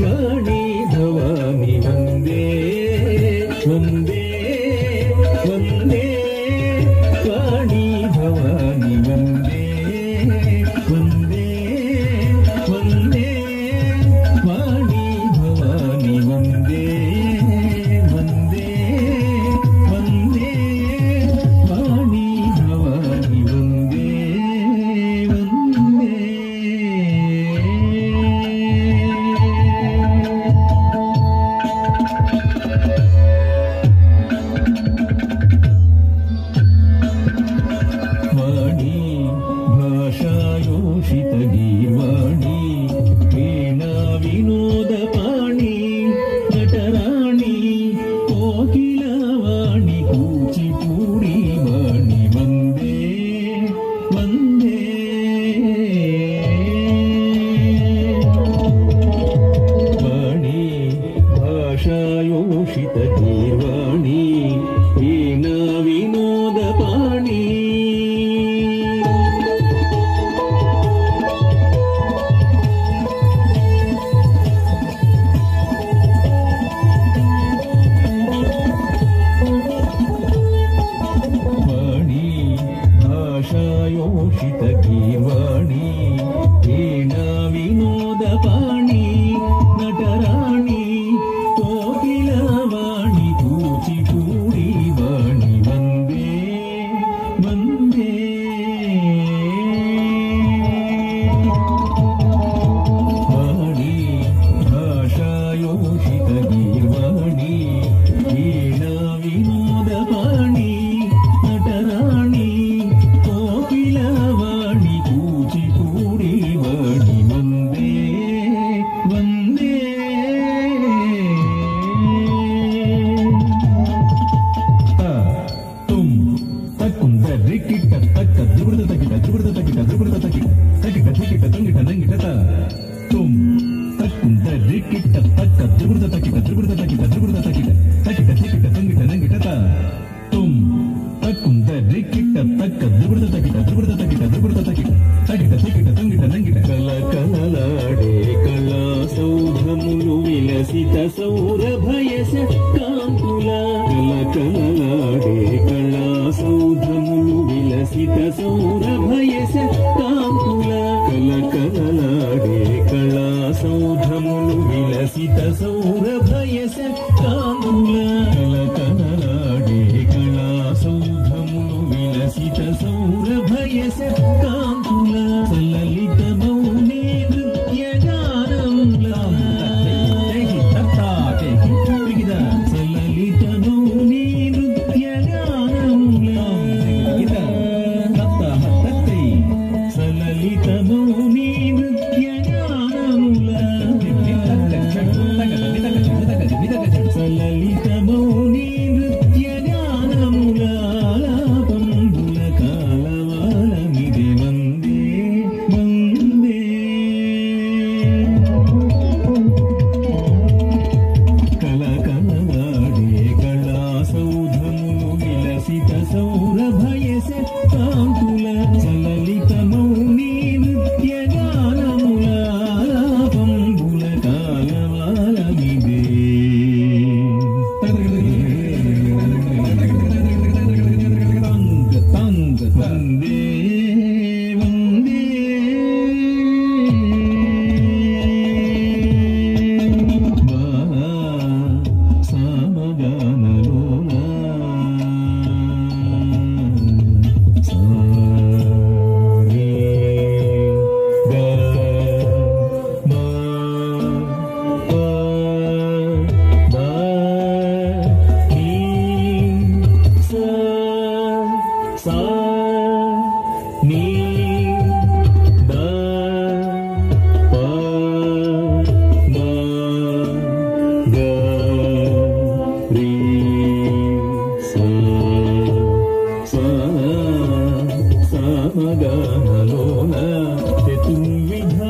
ವಾಣಿ ಭವಾನಿ ವಂದೇ ವಂದೇ ವಂದೇ ವಾಣಿ ಭವಾನಿ ವಂದೇ ವಂದೇ ವಂದೇ ವಾಣಿ ಭವಾನಿ ವಂದೇ ವಂದೇ ವಂದೇ ವಾಣಿ ಭವಾನಿ ವಂದೇ ವಂದೇ. ವಾಣಿ ಭಾಷಾಯೋಷಿತ ಗೀರ್ವಾಣಿ ವೀಣಾ ವಿನೋದ ಪಾಣಿ ನಟರಾಣಿ ಕೋಕಿಲ ವಾಣಿ ಕೂಚಿಪೂಡಿ ವಾಣಿ ವಂದೇ ವಂದೇ ವಾಣಿ ಭಾಷಾಯೋಷಿತ ಗೀರ್ವಾಣಿ ವೀಣಾ ವಿನೋದ ಪಾಣಿ ವಾಣಿ ಭಾಷಾಯೋಷಿತ ಗೀರ್ವಾಣಿ ವೀಣಾ ವಿನೋದ ಪಾಣಿ ನಟರಾಣಿ ಕೋಕಿಲ ವಾಣಿ ಕೂಚಿಪೂಡಿ ವಾಣಿ ವಂದೇ ವಂದೇ ವಾಣಿ ಭಾಷಾಯೋಷಿತ ಗೀರ್ವಾಣಿ ವೀಣಾ ವಿನೋದ ಪಾಣಿ ನಟರಾಣಿ ಕೋಕಿಲ ವಾಣಿ ಕೂಚಿಪೂಡಿ ವಾಣಿ ವಂದೇ ವಂದೇ. ತುಂ ತಕ್ಕುಂದ ರಿಕ್ಕಿಟ್ಟ ತಕ್ಕ ದ್ರಿಗುಡದ ತಕ್ಕಿಟ ದ್ರಿಗುಡದ ತಕ್ಕಿಟ ದ್ರಿಗುಡದ ತಕ್ಕಿಟ ತಕ್ಕಿಟ ತಕ್ಕಿಟ ತಂಗಿಟ ನಂಗಿಟ ತ ತುಂ ತಕ್ಕುಂದ ರಿಕ್ಕಿಟ್ಟ ತಕ್ಕ ದ್ರಿಗುಡದ ತಕ್ಕಿಟ ದ್ರಿಗುಡದ ತಕ್ಕಿಟ ದ್ರಿಗುಡದ ತಕ್ಕಿಟ ತಕ್ಕಿಟ ತಕ್ಕಿಟ ತಂಗಿಟ ನಂಗಿಟ ತ ತುಂ ತಕ್ಕುಂದ ರಿಕ್ಕಿಟ್ಟ ತಕ್ಕ ದ್ರಿಗುಡದ ತಕ್ಕಿಟ ದ್ರಿಗುಡದ ತಕ್ಕಿಟ ದ್ರಿಗುಡದ ತಕ್ಕಿಟ ತಕ್ಕಿಟ ತಕ್ಕಿಟ ತಂಗಿಟ ನಂಗಿಟ ಕಲ ಕಲಲಾಡೆ ಕಲಾ ಸೌಧములు విలసిత సౌరభయస కాంతుల కల కలలాడే కళా సౌధములు విలసిత సౌరభయస కాంతుల కల కలలాడే కళా సౌధములు విలసిత సౌరభయస కాంతుల కల కలలాడే కళా సౌధములు విలసిత సౌరభయస కాంతుల సలలిత మౌనే నృత్య గానముల సలలిత మౌనే నృత్య గానముల సలలిత మౌనే నృత్య గానముల సలలిత మౌనే నృత్య గానముల ఆలాపంబుల కాలవాలమిదే వందే వందే. కల కలవాడే కళా సౌధములు విలసిత సౌరభయస కాంతుల సలలిత మౌనే నృత్య గానముల ఆలాపంబుల కాలవాలమిదే. తంగ తంగ వందే వందే సామగానలోన సారే గా మా పా దా నీ సా సా నీ దా పా మా గా రీ సా సా సామగానలోన చతుర్విధ